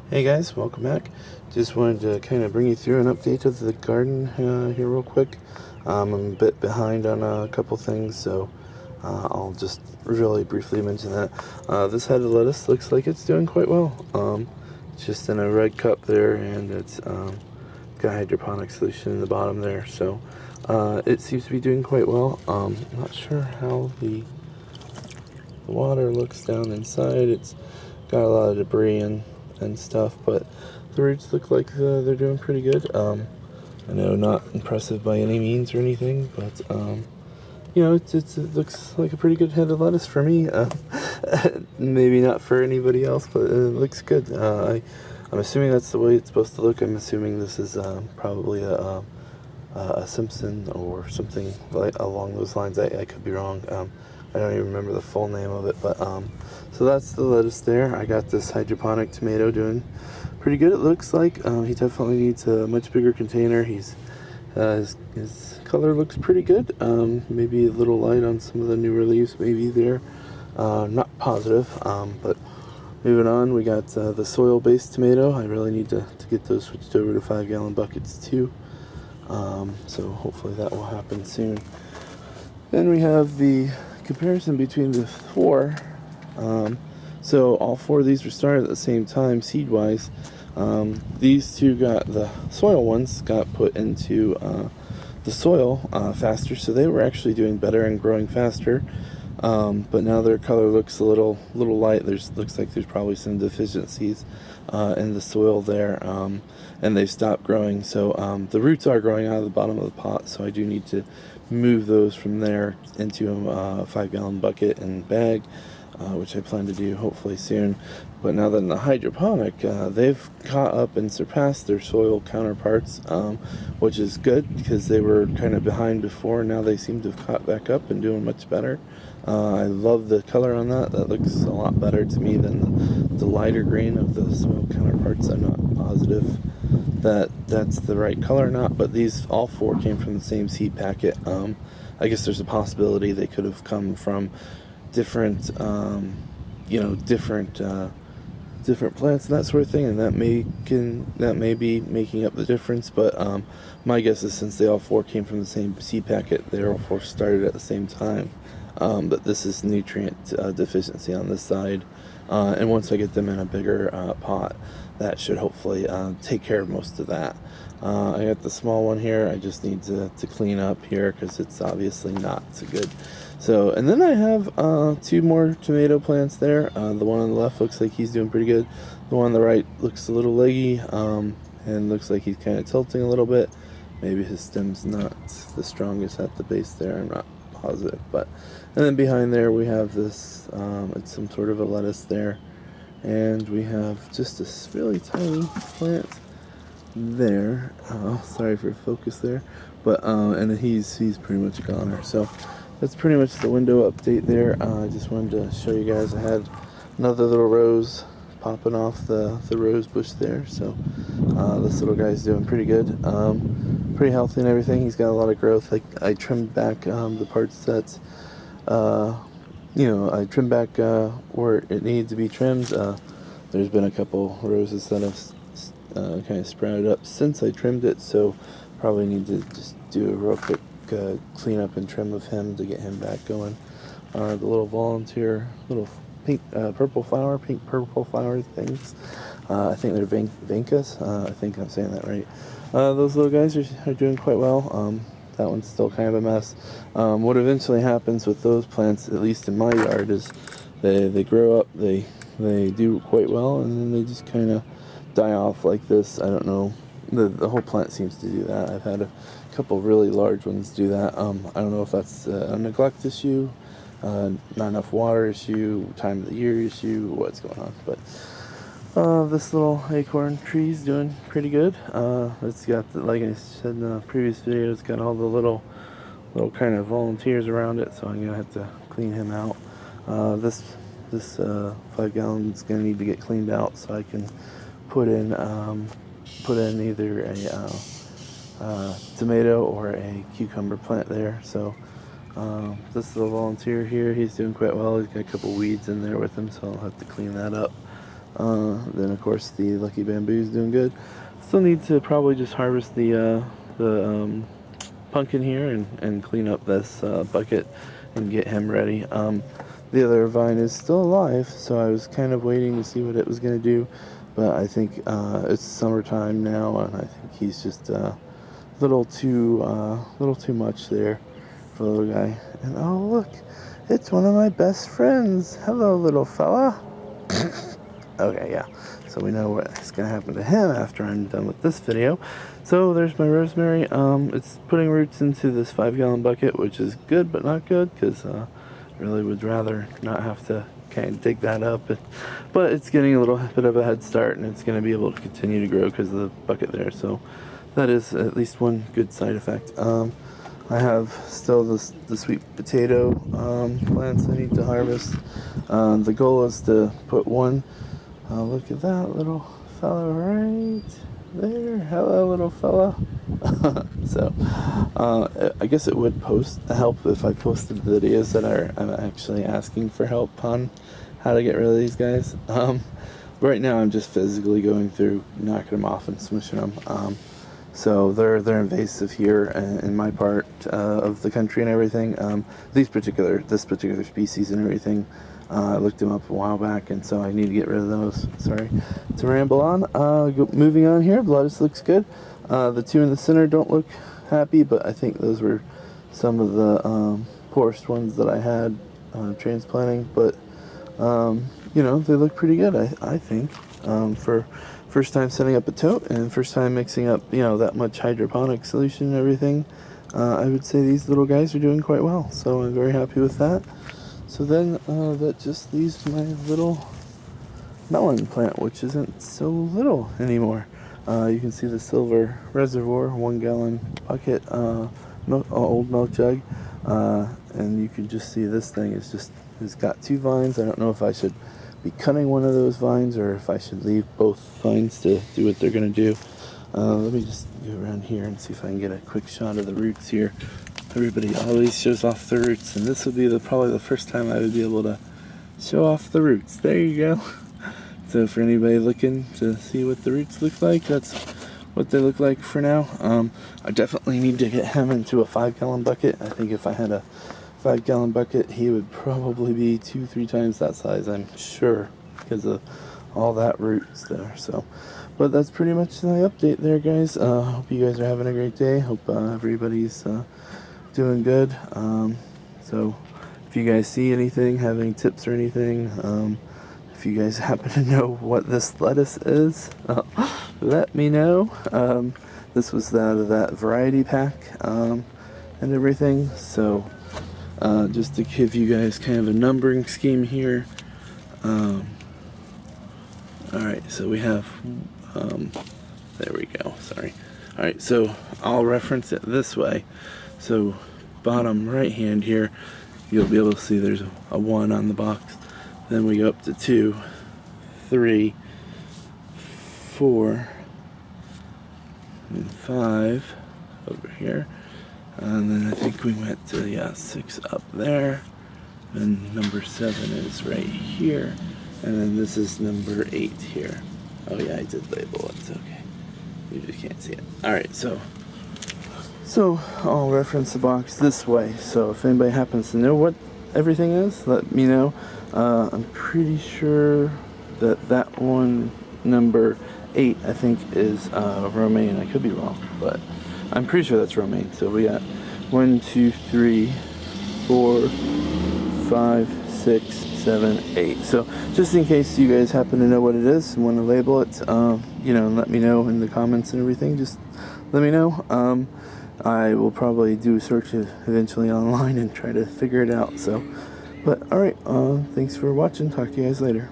Hey guys, welcome back. Just wanted to kind of bring you through an update of the garden here real quick. I'm a bit behind on a couple things, so I'll just really briefly mention that. This head of lettuce looks like it's doing quite well. It's just in a red cup there, and it's got hydroponic solution in the bottom there, so it seems to be doing quite well. I'm not sure how the water looks down inside. It's got a lot of debris and stuff, but the roots look like they're doing pretty good. I know not impressive by any means or anything, but it looks like a pretty good head of lettuce for me. Maybe not for anybody else, but it looks good. I'm assuming that's the way it's supposed to look. I'm assuming this is probably a Simpson or something like along those lines. I could be wrong. I don't even remember the full name of it, but so that's the lettuce there. I got this hydroponic tomato doing pretty good, it looks like. He definitely needs a much bigger container. His color looks pretty good. Maybe a little light on some of the newer leaves, maybe there. Not positive, but moving on, we got the soil-based tomato. I really need to get those switched over to 5-gallon buckets too. So hopefully that will happen soon. Then we have the comparison between the four. So all four of these were started at the same time, seed-wise. These two the soil ones got put into the soil faster, so they were actually doing better and growing faster. But now their color looks a little light. Looks like there's probably some deficiencies in the soil there, and they've stopped growing. So the roots are growing out of the bottom of the pot, so I do need to move those from there into a 5-gallon bucket and bag, which I plan to do hopefully soon. But now that in the hydroponic, they've caught up and surpassed their soil counterparts, which is good because they were kind of behind before. Now they seem to have caught back up and doing much better. I love the color on that. That looks a lot better to me than the lighter green of the soil counterparts. I'm not positive that that's the right color or not, but these all four came from the same seed packet. I guess there's a possibility they could have come from different different plants and that sort of thing, and that may be making up the difference. But my guess is, since they all four came from the same seed packet, they all four started at the same time. But this is nutrient deficiency on this side, and once I get them in a bigger pot, that should hopefully take care of most of that. I got the small one here. I just need to clean up here because it's obviously not so good. So, and then I have two more tomato plants there. The one on the left looks like he's doing pretty good. The one on the right looks a little leggy, and looks like he's kind of tilting a little bit. Maybe his stem's not the strongest at the base there. I'm not positive, but and then behind there we have this. It's some sort of a lettuce there, and we have just this really tiny plant there. Sorry for focus there, but and he's pretty much a goner. So that's pretty much the window update there. I just wanted to show you guys. I had another little rose popping off the rose bush there. So this little guy's doing pretty good, pretty healthy and everything. He's got a lot of growth. I trimmed back the parts that I trimmed back where it needed to be trimmed. There's been a couple roses that have kind of sprouted up since I trimmed it, so probably need to just do a real quick clean up and trim of him to get him back going. The little volunteer, little pink purple flower things. I think they're Vancas. I think I'm saying that right. Those little guys are doing quite well. That one's still kind of a mess. What eventually happens with those plants, at least in my yard, is they grow up, they do quite well, and then they just kind of die off like this. I don't know. The whole plant seems to do that. I've had a couple really large ones do that. I don't know if that's a neglect issue, not enough water issue, time of the year issue, what's going on. But this little acorn tree is doing pretty good. It's got, like I said in the previous video, it's got all the little kind of volunteers around it, so I'm gonna have to clean him out. This 5 gallons is gonna need to get cleaned out so I can put in either a tomato or a cucumber plant there. So this little volunteer here, he's doing quite well. He's got a couple weeds in there with him, so I'll have to clean that up. Then of course the lucky bamboo is doing good. Still need to probably just harvest the pumpkin here and clean up this bucket and get him ready. The other vine is still alive, so I was kind of waiting to see what it was going to do, but I think it's summertime now, and I think he's just a little too much there for the little guy. And oh look, it's one of my best friends. Hello, little fella. Okay, yeah. So we know what's going to happen to him after I'm done with this video. So there's my rosemary. It's putting roots into this 5-gallon bucket, which is good but not good, because really would rather not have to kind of dig that up. But it's getting a little bit of a head start, and it's going to be able to continue to grow because of the bucket there. So that is at least one good side effect. I have still the sweet potato plants I need to harvest. The goal is to put one. Look at that little fella right there. Hello, little fella. So, I guess it would help if I posted videos that I'm actually asking for help on how to get rid of these guys. Right now I'm just physically going through, knocking them off and smooshing them. So they're invasive here in my part of the country and everything. This particular species and everything. I looked them up a while back, and so I need to get rid of those. Sorry to ramble on. Moving on here, the lettuce looks good. The two in the center don't look happy, but I think those were some of the poorest ones that I had transplanting. But you know, they look pretty good. I think for first time setting up a tote and first time mixing up, you know, that much hydroponic solution and everything. I would say these little guys are doing quite well, so I'm very happy with that. So then that just leaves my little melon plant, which isn't so little anymore. You can see the silver reservoir, 1-gallon bucket, old milk jug, and you can just see this thing it's got 2 vines. I don't know if I should be cutting one of those vines or if I should leave both vines to do what they're going to do. Let me just go around here and see if I can get a quick shot of the roots here. Everybody always shows off the roots, and this would be probably the first time I would be able to show off the roots. There you go. So for anybody looking to see what the roots look like, that's what they look like for now. I definitely need to get him into a 5-gallon bucket. I think if I had a 5-gallon bucket, he would probably be 2-3 times that size, I'm sure, because of all that roots there. So, but that's pretty much the update there, guys. Hope you guys are having a great day. Hope everybody's doing good. So if you guys see anything, have any tips or anything, if you guys happen to know what this lettuce is, let me know. This was out of that variety pack and everything. So just to give you guys kind of a numbering scheme here. Alright, so we have there we go, sorry. Alright, so I'll reference it this way. So bottom right hand here, you'll be able to see there's a 1 on the box. Then we go up to 2, 3, 4, and 5 over here. And then I think we went to 6 up there. And number 7 is right here. And then this is number 8 here. Oh yeah, I did label it. It's okay. You just can't see it. Alright, so I'll reference the box this way. So if anybody happens to know what everything is, let me know. I'm pretty sure that one, number 8, I think is romaine. I could be wrong, but I'm pretty sure that's romaine. So we got 1, 2, 3, 4, 5, 6, 7, 8. So just in case you guys happen to know what it is and want to label it, you know, let me know in the comments and everything. Just let me know. I will probably do a search eventually online and try to figure it out. So, but alright, thanks for watching. Talk to you guys later.